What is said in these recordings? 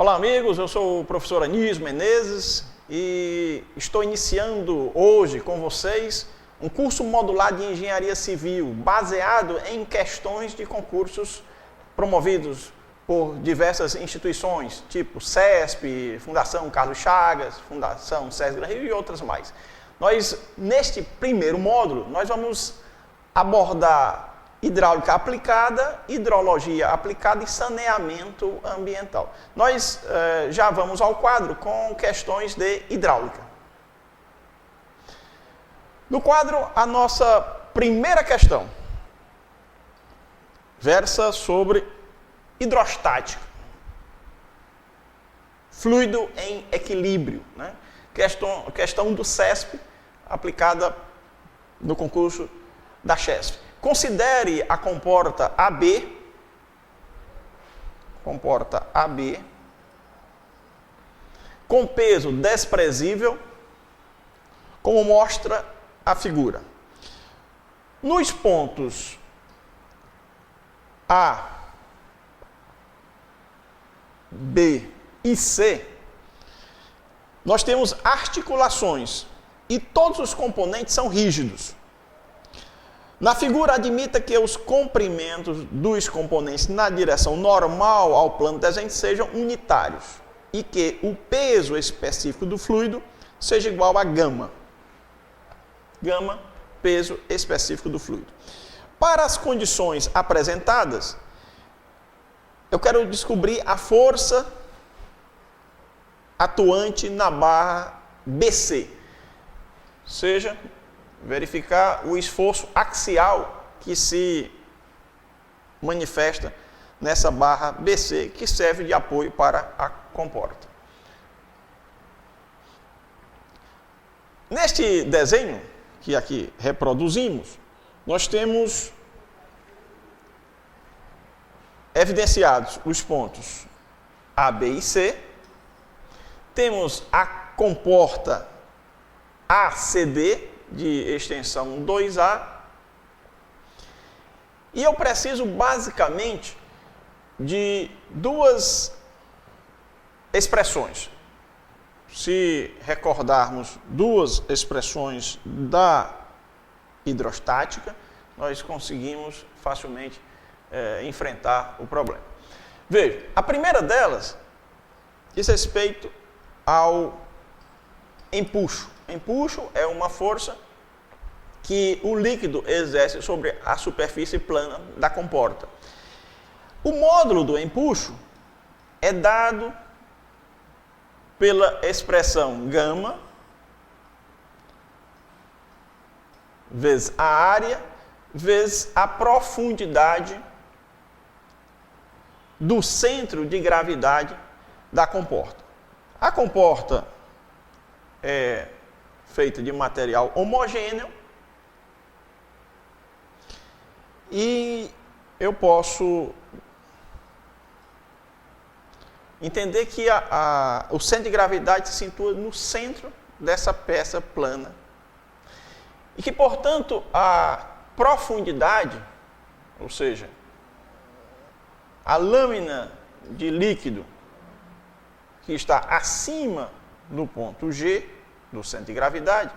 Olá amigos, eu sou o professor Anísio Menezes e estou iniciando hoje com vocês um curso modular de Engenharia Civil baseado em questões de concursos promovidos por diversas instituições, tipo CESP, Fundação Carlos Chagas, Fundação César Gran Rio e outras mais. Neste primeiro módulo, nós vamos abordar hidráulica aplicada, hidrologia aplicada e saneamento ambiental. Nós já vamos ao quadro com questões de hidráulica. No quadro, a nossa primeira questão versa sobre hidrostática, fluido em equilíbrio, né? Questão do CESP, aplicada no concurso da CHESF. Considere a comporta AB, com peso desprezível, como mostra a figura. Nos pontos A, B e C, nós temos articulações e todos os componentes são rígidos. Na figura, admita que os comprimentos dos componentes na direção normal ao plano desenho sejam unitários e que o peso específico do fluido seja igual a gama. Gama, peso específico do fluido. Para as condições apresentadas, eu quero descobrir a força atuante na barra BC, ou seja, verificar o esforço axial que se manifesta nessa barra BC, que serve de apoio para a comporta. Neste desenho, que aqui reproduzimos, nós temos evidenciados os pontos A, B e C, temos a comporta ACD, de extensão 2A, e eu preciso basicamente de duas expressões. Se recordarmos duas expressões da hidrostática, nós conseguimos facilmente enfrentar o problema. Veja, a primeira delas diz respeito ao empuxo. Empuxo é uma força que o líquido exerce sobre a superfície plana da comporta. O módulo do empuxo é dado pela expressão gama vezes a área vezes a profundidade do centro de gravidade da comporta. A comporta é feita de material homogêneo e eu posso entender que o centro de gravidade se situa no centro dessa peça plana e que, portanto, a profundidade, ou seja, a lâmina de líquido que está acima do ponto G, do centro de gravidade,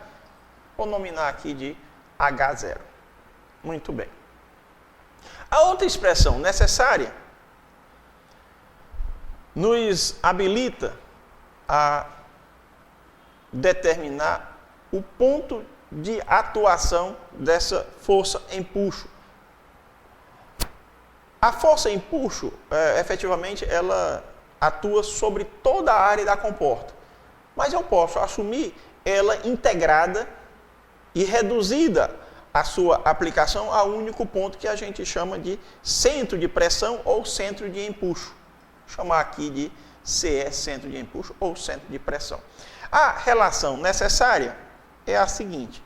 vou nominar aqui de H0. Muito bem. A outra expressão necessária nos habilita a determinar o ponto de atuação dessa força empuxo. A força empuxo, efetivamente, ela atua sobre toda a área da comporta. Mas eu posso assumir ela integrada e reduzida a sua aplicação a um único ponto que a gente chama de centro de pressão ou centro de empuxo. Vou chamar aqui de CE, centro de empuxo ou centro de pressão. A relação necessária é a seguinte: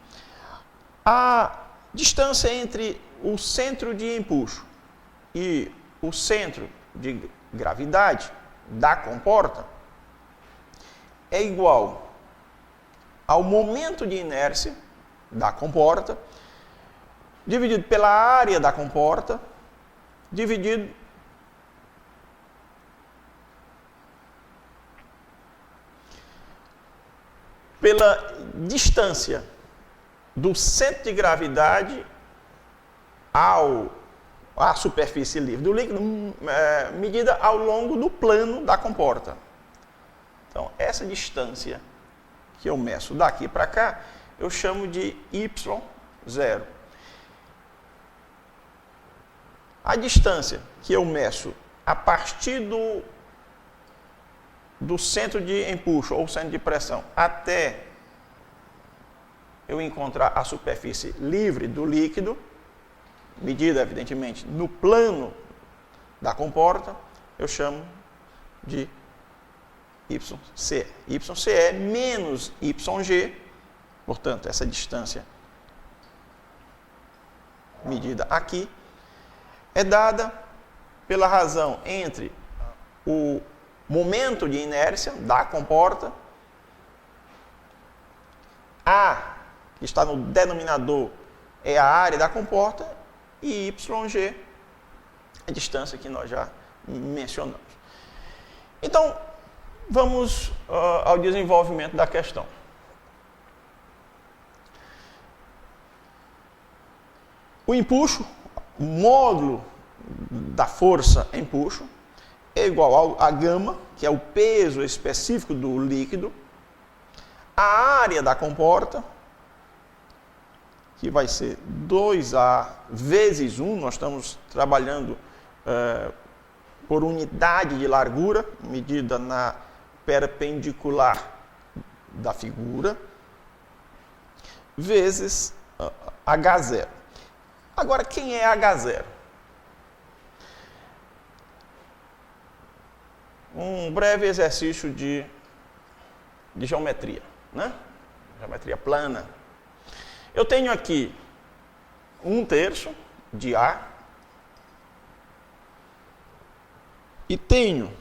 a distância entre o centro de empuxo e o centro de gravidade da comporta é igual ao momento de inércia da comporta dividido pela área da comporta dividido pela distância do centro de gravidade à superfície livre do líquido, medida ao longo do plano da comporta. Então, essa distância que eu meço daqui para cá, eu chamo de y0. A distância que eu meço a partir do centro de empuxo ou centro de pressão até eu encontrar a superfície livre do líquido, medida, evidentemente, no plano da comporta, eu chamo de YCE. YCE menos YG, portanto, essa distância medida aqui, é dada pela razão entre o momento de inércia da comporta, A, que está no denominador, é a área da comporta, e YG, a distância que nós já mencionamos. Então, vamos ao desenvolvimento da questão. O empuxo, o módulo da força empuxo, é igual a gama, que é o peso específico do líquido, a área da comporta, que vai ser 2A vezes 1, nós estamos trabalhando por unidade de largura, medida na perpendicular da figura, vezes H0. Agora, quem é H0? Um breve exercício de geometria, né? Geometria plana. Eu tenho aqui 1/3 de A e tenho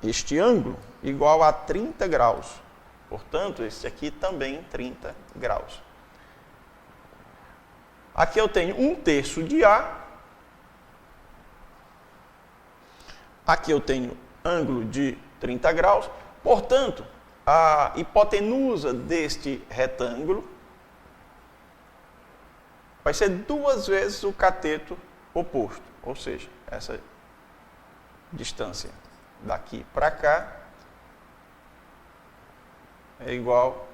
este ângulo igual a 30 graus. Portanto, esse aqui também 30 graus. Aqui eu tenho 1/3 de A. Aqui eu tenho ângulo de 30 graus. Portanto, a hipotenusa deste retângulo vai ser 2 vezes o cateto oposto. Ou seja, essa distância daqui para cá é igual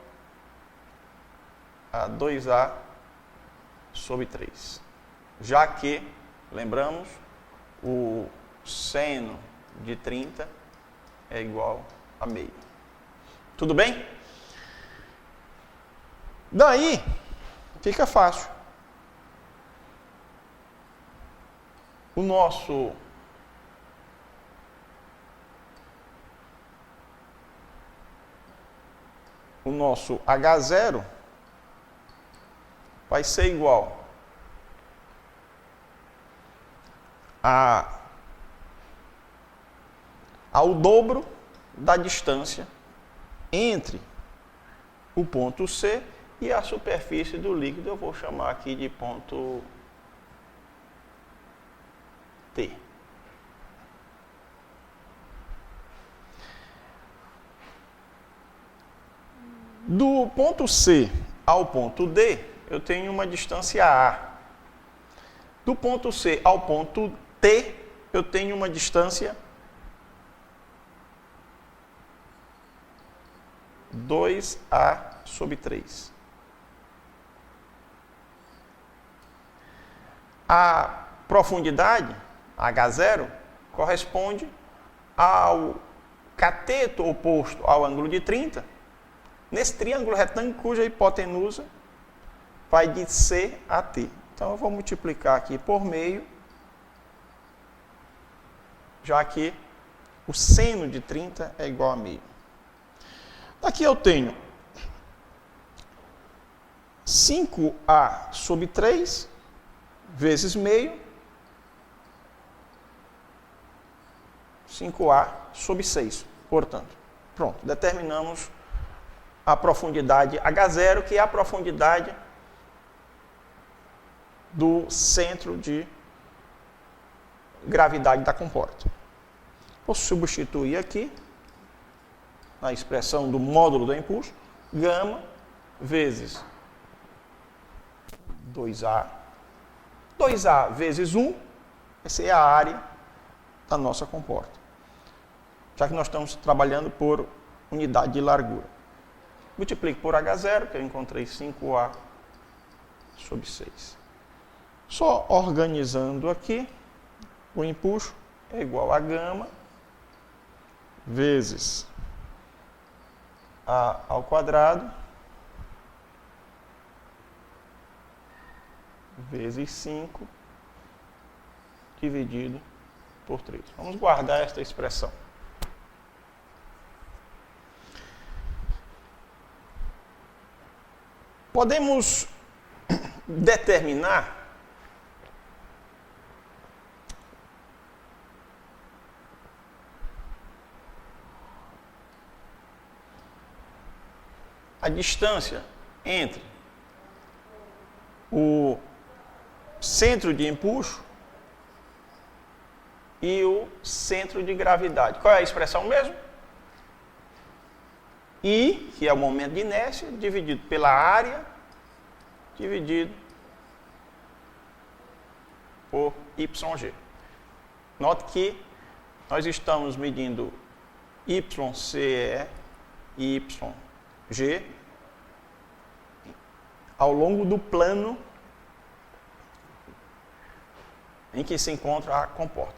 a 2A sobre 3. Já que, lembramos, o seno de 30 é igual a meio. Tudo bem? Daí, fica fácil. O nosso H0 vai ser igual ao dobro da distância entre o ponto C e a superfície do líquido. Eu vou chamar aqui de ponto T. Do ponto C ao ponto D, eu tenho uma distância A. Do ponto C ao ponto T, eu tenho uma distância 2A sobre 3. A profundidade, H0, corresponde ao cateto oposto ao ângulo de 30, nesse triângulo retângulo cuja hipotenusa vai de C a T. Então, eu vou multiplicar aqui por meio, já que o seno de 30 é igual a meio. Aqui eu tenho 5A sobre 3 vezes meio, 5A sobre 6. Portanto, pronto, determinamos a profundidade H0, que é a profundidade do centro de gravidade da comporta. Vou substituir aqui. na expressão do módulo do impulso, gama vezes 2A. 2A vezes 1 vai ser a área da nossa comporta. Já que nós estamos trabalhando por unidade de largura. Multiplico por H0, que eu encontrei 5A sobre 6. Só organizando aqui, o impulso é igual a gama vezes A ao quadrado vezes 5 dividido por 3. Vamos guardar esta expressão. Podemos determinar a distância entre o centro de impulso e o centro de gravidade. Qual é a expressão mesmo? I, que é o momento de inércia, dividido pela área, dividido por YG. Note que nós estamos medindo YCE e YG ao longo do plano em que se encontra a comporta.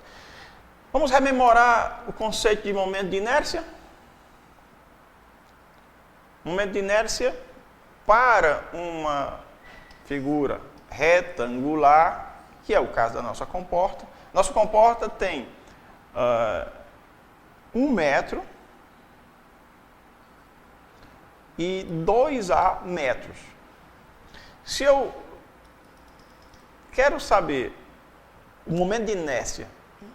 Vamos rememorar o conceito de momento de inércia? Momento de inércia para uma figura retangular, que é o caso da nossa comporta. Nossa comporta tem 1 metro e 2A metros. Se eu quero saber o momento de inércia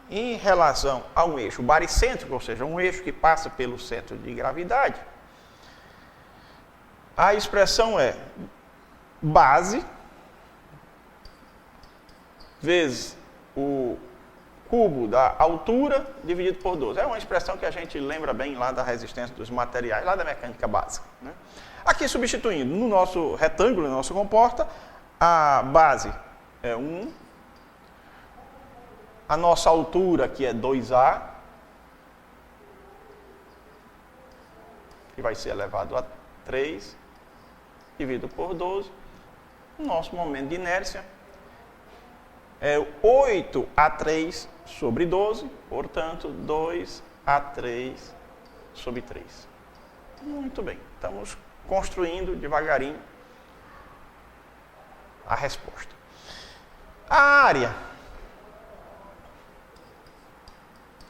em relação a um eixo baricêntrico, ou seja, um eixo que passa pelo centro de gravidade, a expressão é base vezes o cubo da altura dividido por 12. É uma expressão que a gente lembra bem lá da resistência dos materiais, lá da mecânica básica, né? Aqui substituindo, no nosso retângulo, na nossa comporta, a base é 1, a nossa altura aqui é 2A, que vai ser elevado a 3, dividido por 12, o nosso momento de inércia é 8A3 sobre 12, portanto, 2A3 sobre 3. Muito bem, estamos construindo devagarinho a resposta. A área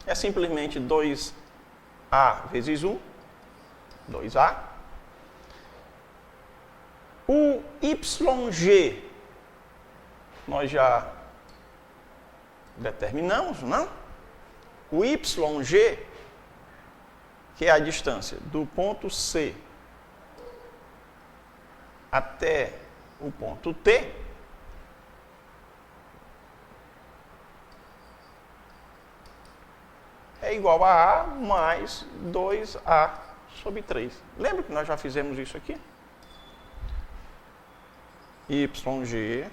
é simplesmente 2A vezes 1, 2A. O YG nós já determinamos, não? O YG, que é a distância do ponto C até o ponto T, é igual a A mais 2A sobre 3. Lembra que nós já fizemos isso aqui? YG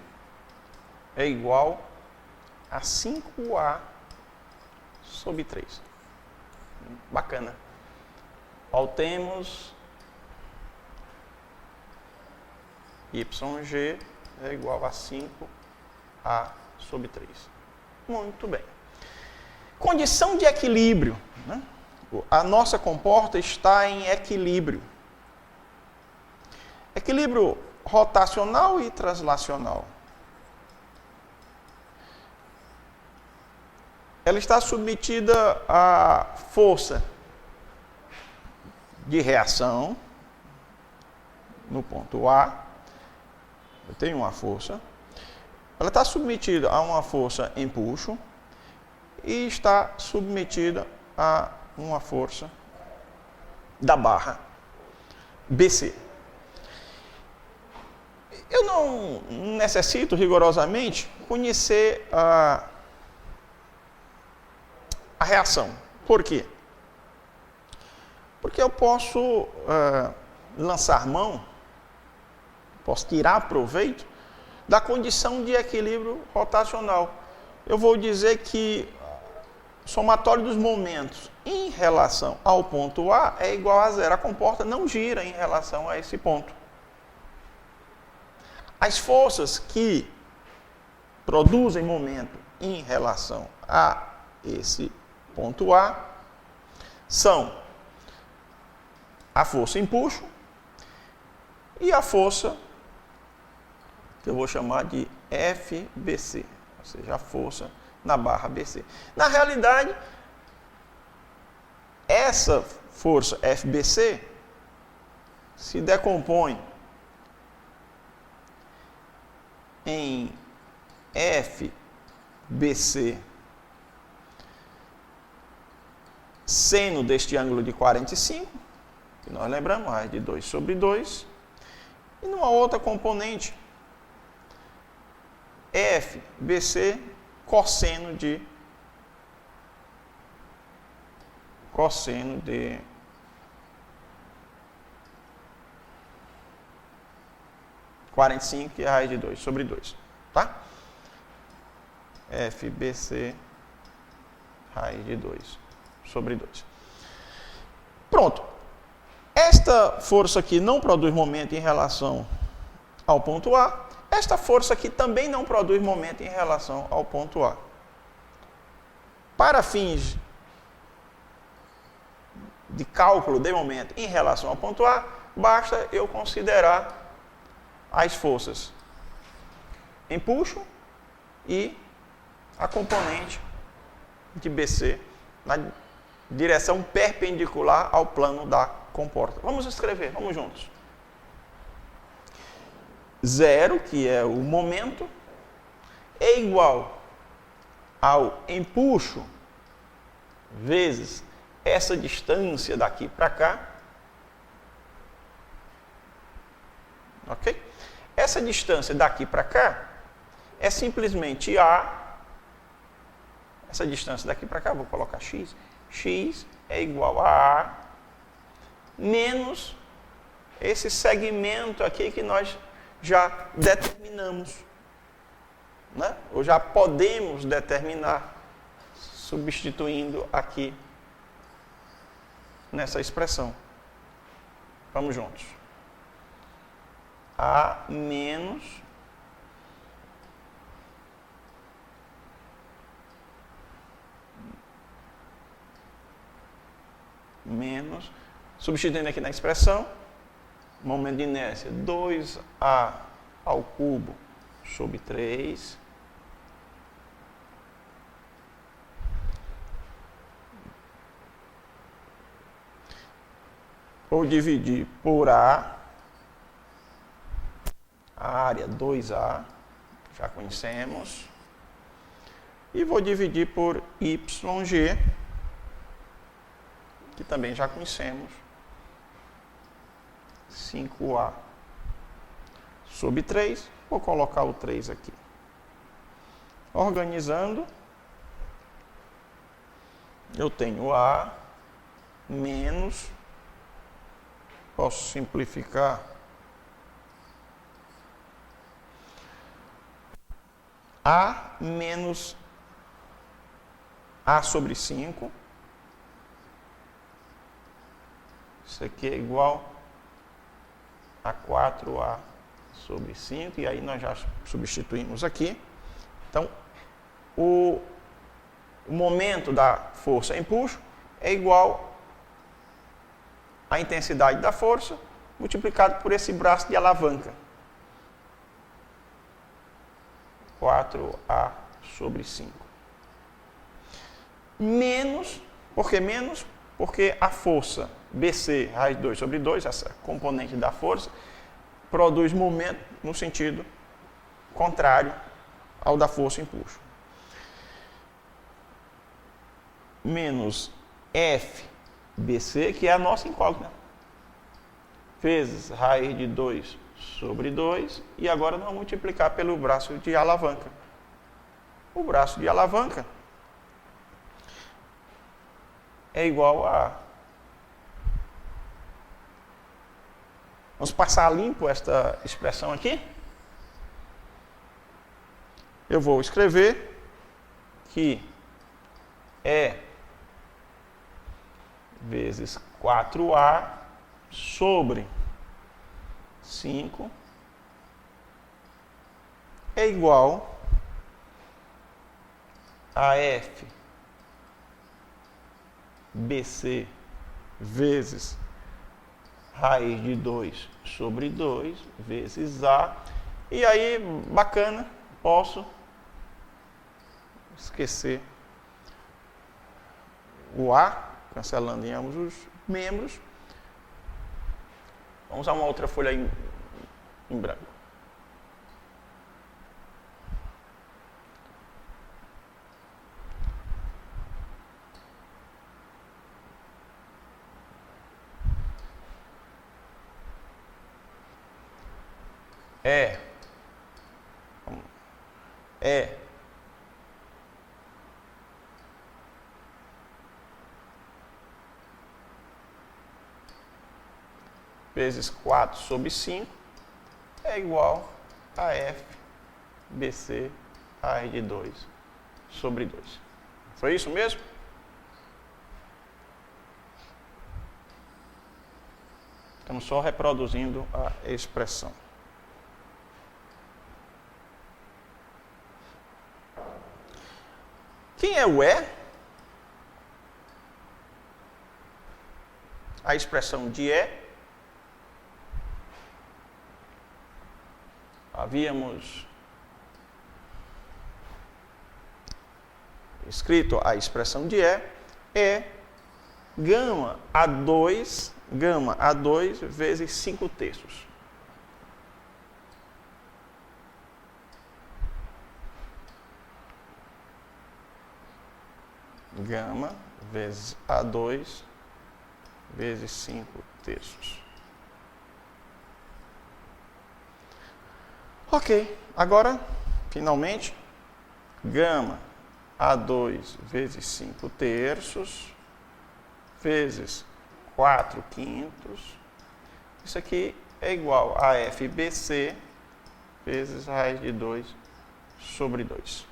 é igual a 5A sobre 3. Bacana. Voltemos. YG é igual a 5A sobre 3. Muito bem. Condição de equilíbrio, né? A nossa comporta está em equilíbrio. Equilíbrio rotacional e translacional. Ela está submetida à força de reação no ponto A. Eu tenho uma força. Ela está submetida a uma força empuxo e está submetida a uma força da barra BC. Eu não necessito rigorosamente conhecer a reação. Por quê? Porque eu posso lançar mão, posso tirar proveito da condição de equilíbrio rotacional. Eu vou dizer que o somatório dos momentos em relação ao ponto A é igual a zero. A comporta não gira em relação a esse ponto. As forças que produzem momento em relação a esse ponto A são a força empuxo e a força que eu vou chamar de FBC, ou seja, a força na barra BC. Na realidade, essa força FBC se decompõe em FBC seno deste ângulo de 45, que nós lembramos, raiz de 2 sobre 2, e numa outra componente, FBC cosseno de 45, que é a raiz de 2 sobre 2, tá? FBC raiz de 2 sobre 2. Pronto. Esta força aqui não produz momento em relação ao ponto A. Esta força aqui também não produz momento em relação ao ponto A. Para fins de cálculo de momento em relação ao ponto A, basta eu considerar as forças empuxo e a componente de BC na direção perpendicular ao plano da comporta. Vamos escrever, vamos juntos. 0, que é o momento, é igual ao empuxo vezes essa distância daqui para cá. Ok? Essa distância daqui para cá é simplesmente A. Essa distância daqui para cá, vou colocar x. X é igual a A menos esse segmento aqui que nós já determinamos, né? Ou já podemos determinar, substituindo aqui nessa expressão. Vamos juntos. A menos, substituindo aqui na expressão, momento de inércia 2A ao cubo sobre 3. Vou dividir por A, a área 2A, já conhecemos. E vou dividir por YG, que também já conhecemos. 5A sobre 3. Vou colocar o 3 aqui. Organizando, eu tenho A menos, posso simplificar, A menos A sobre 5. Isso aqui é igual a 4A sobre 5, e aí nós já substituímos aqui. Então, o momento da força empuxo é igual à intensidade da força multiplicado por esse braço de alavanca. 4A sobre 5. Menos, por que menos? Porque a força BC, raiz de 2 sobre 2, essa componente da força, produz momento no sentido contrário ao da força empuxo. Menos FBC, que é a nossa incógnita, vezes raiz de 2 sobre 2, e agora nós vamos multiplicar pelo braço de alavanca. O braço de alavanca é igual a Vamos passar limpo esta expressão aqui. Eu vou escrever que E vezes 4A sobre 5 é igual a F BC vezes raiz de 2 sobre 2 vezes A. E aí, bacana, posso esquecer o A, cancelando em ambos os membros. Vamos usar uma outra folha em branco. Vezes 4 sobre 5 é igual a F BC raiz de 2 sobre 2. Foi isso mesmo? Estamos só reproduzindo a expressão. Quem é o E? A expressão de E. Havíamos escrito a expressão de E é gama A2 vezes 5/3. Gama vezes A2 vezes 5/3. Ok, agora, finalmente, gama A2 vezes 5/3 vezes 4/5. Isso aqui é igual a FBC vezes raiz de 2 sobre 2.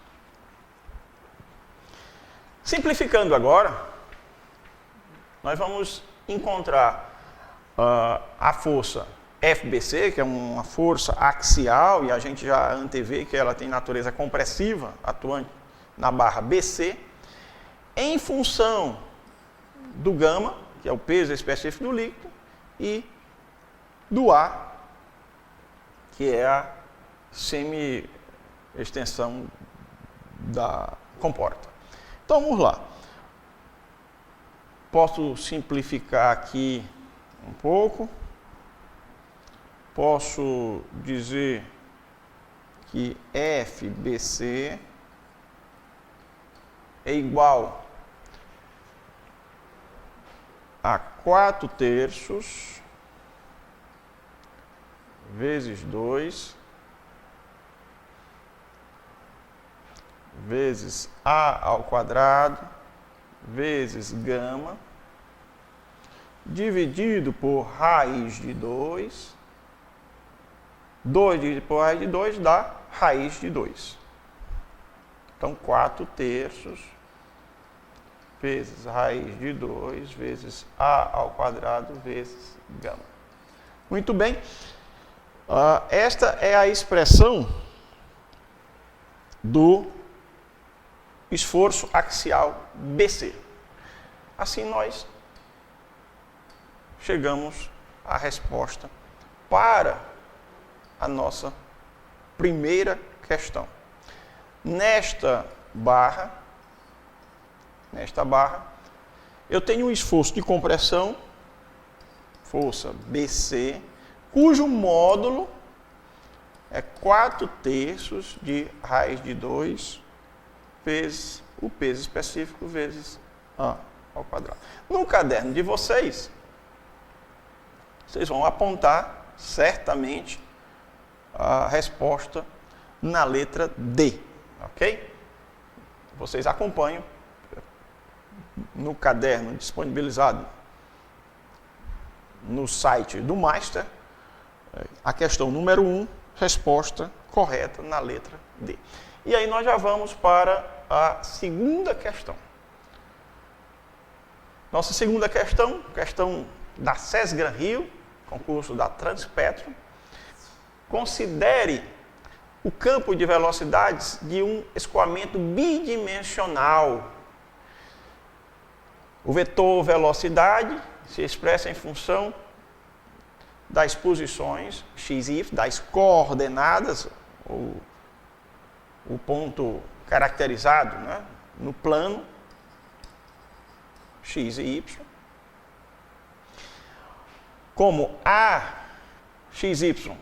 Simplificando agora, nós vamos encontrar a força FBC, que é uma força axial, e a gente já antevê que ela tem natureza compressiva, atuante na barra BC, em função do gama, que é o peso específico do líquido, e do A, que é a semi-extensão da comporta. Então, vamos lá. Posso simplificar aqui um pouco. Posso dizer que FBC é igual a 4/3 vezes 2 vezes A ao quadrado vezes gama dividido por raiz de 2. 2 dividido por raiz de 2 dá raiz de 2. Então, 4/3 vezes raiz de 2 vezes A ao quadrado vezes gama. Muito bem. Esta é a expressão do esforço axial BC. Assim, nós chegamos à resposta para a nossa primeira questão. Nesta barra, eu tenho um esforço de compressão, força BC, cujo módulo é 4/3 de raiz de 2 vezes o peso específico vezes A ao quadrado. No caderno de vocês vão apontar certamente a resposta na letra D, ok? Vocês acompanham no caderno disponibilizado no site do Master A questão número 1, resposta correta na letra D. E aí nós já vamos para a segunda questão. Nossa segunda questão, questão da SES Gran Rio, concurso da Transpetro. Considere o campo de velocidades de um escoamento bidimensional. O vetor velocidade se expressa em função das posições x e y, das coordenadas, o ponto caracterizado, né, no plano x e y, como a xy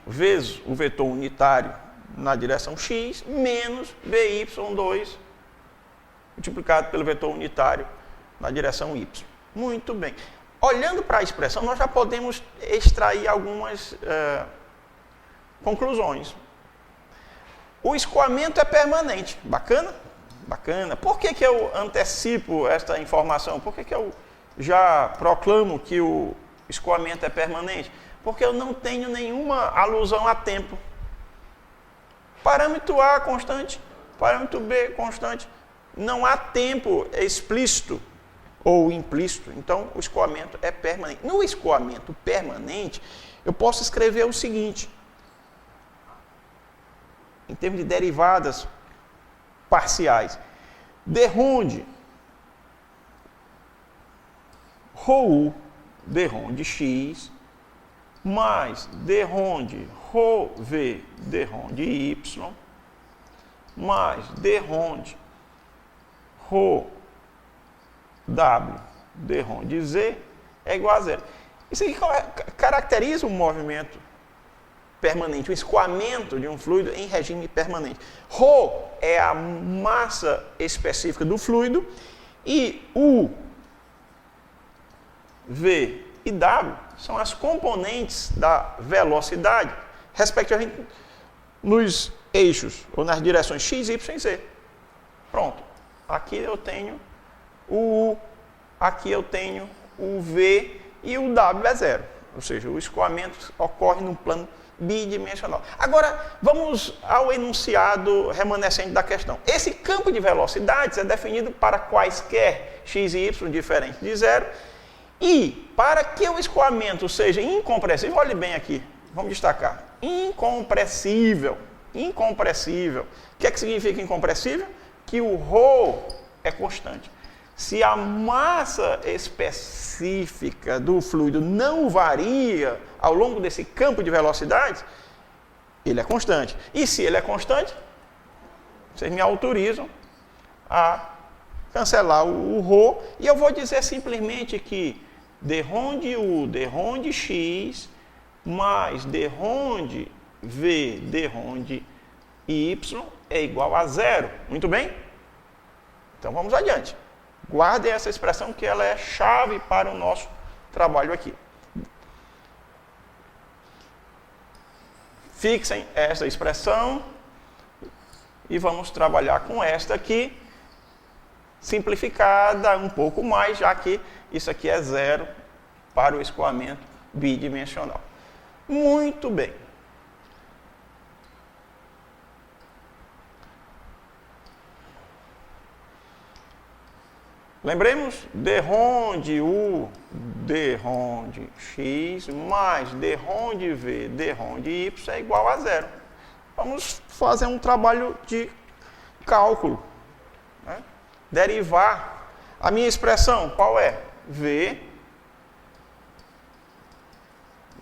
vezes o vetor unitário na direção x, menos by2 multiplicado pelo vetor unitário na direção y. Muito bem. Olhando para a expressão, nós já podemos extrair algumas conclusões. O escoamento é permanente. Bacana? Bacana. Por que eu antecipo esta informação? Por que eu já proclamo que o escoamento é permanente? Porque eu não tenho nenhuma alusão a tempo. Parâmetro A constante, parâmetro B constante. Não há tempo explícito ou implícito. Então, o escoamento é permanente. No escoamento permanente, eu posso escrever o seguinte, em termos de derivadas parciais. De onde ρu, de onde x, mais de onde ρv, de onde y, mais de onde ρw, de onde z, é igual a zero. Isso aqui caracteriza um movimento permanente, o escoamento de um fluido em regime permanente. Ρ é a massa específica do fluido e U, V e W são as componentes da velocidade, respectivamente nos eixos ou nas direções x, y e z. Pronto. Aqui eu tenho o U, aqui eu tenho o V e o W é zero. Ou seja, o escoamento ocorre num plano bidimensional. Agora, vamos ao enunciado remanescente da questão. Esse campo de velocidades é definido para quaisquer x e y diferentes de zero e para que o escoamento seja incompressível, olhe bem aqui, vamos destacar, incompressível, incompressível. O que significa incompressível? Que o ρ é constante. Se a massa específica do fluido não varia ao longo desse campo de velocidades, ele é constante. E se ele é constante, vocês me autorizam a cancelar o ρ e eu vou dizer simplesmente que de onde U, de onde x, mais de onde V, de onde y é igual a zero. Muito bem? Então vamos adiante. Guardem essa expressão que ela é chave para o nosso trabalho aqui. Fixem esta expressão e vamos trabalhar com esta aqui, simplificada um pouco mais, já que isso aqui é zero para o escoamento bidimensional. Muito bem. Lembremos, de onde U, de onde x, mais de onde V, de onde y é igual a zero. Vamos fazer um trabalho de cálculo, né? Derivar a minha expressão, qual é? V,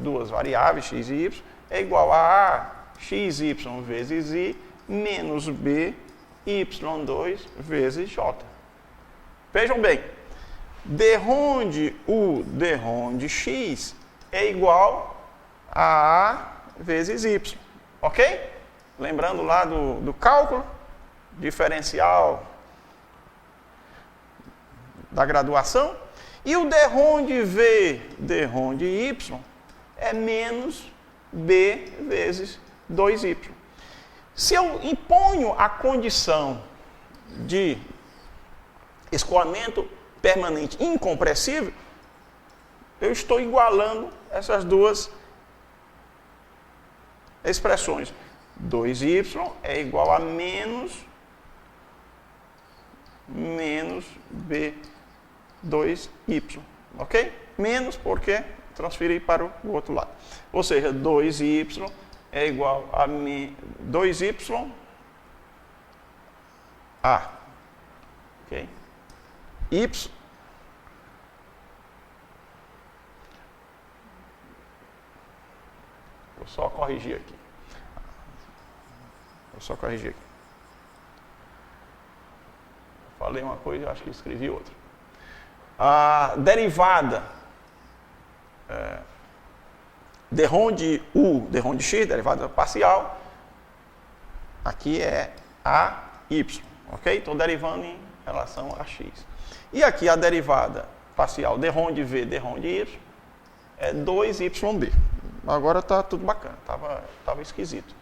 duas variáveis, x e y, é igual a xy vezes i, menos b, y2 vezes j. Vejam bem, de onde U, de onde x é igual a A vezes y, ok? Lembrando lá do cálculo diferencial da graduação. E o de onde V, de onde y é menos B vezes 2y. Se eu imponho a condição de escoamento permanente incompressível, eu estou igualando essas duas expressões. 2y é igual a menos b2y, ok? Menos porque transferir para o outro lado. Ou seja, 2y é igual a 2y a, ok? Y vou só corrigir aqui. Falei uma coisa, acho que escrevi outra. A derivada de rho de u, de rho de x, derivada parcial, aqui é a y, ok? Estou derivando em relação a x. E aqui a derivada parcial de rho de v, de rho de y, é 2yb. Agora está tudo bacana, estava esquisito.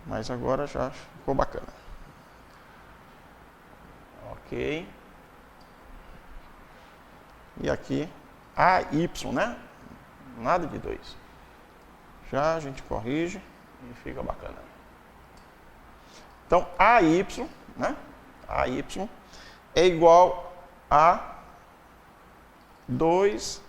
Mas agora já ficou bacana. Ok. E aqui, AY, né? Nada de 2. Já a gente corrige e fica bacana. Então, AY, né? AY é igual a 2YB.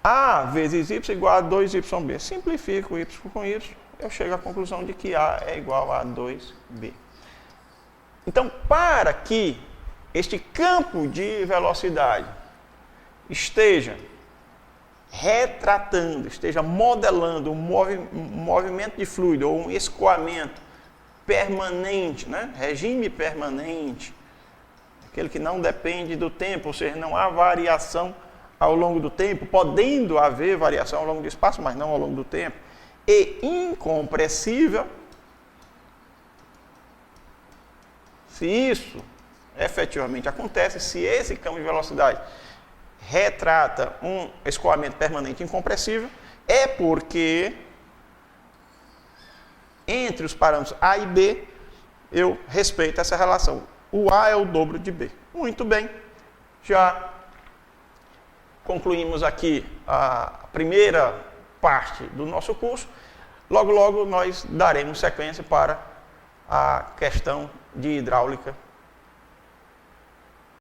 A vezes y igual a 2yb. Simplifico y com y, eu chego à conclusão de que A é igual a 2b. Então, para que este campo de velocidade esteja retratando, esteja modelando um movimento de fluido ou um escoamento permanente, né? Regime permanente, aquele que não depende do tempo, ou seja, não há variação ao longo do tempo, podendo haver variação ao longo do espaço, mas não ao longo do tempo, e incompressível, se isso efetivamente acontece, se esse campo de velocidade retrata um escoamento permanente incompressível, é porque entre os parâmetros A e B, eu respeito essa relação. O A é o dobro de B. Muito bem, já concluímos aqui a primeira parte do nosso curso. Logo, logo nós daremos sequência para a questão de hidráulica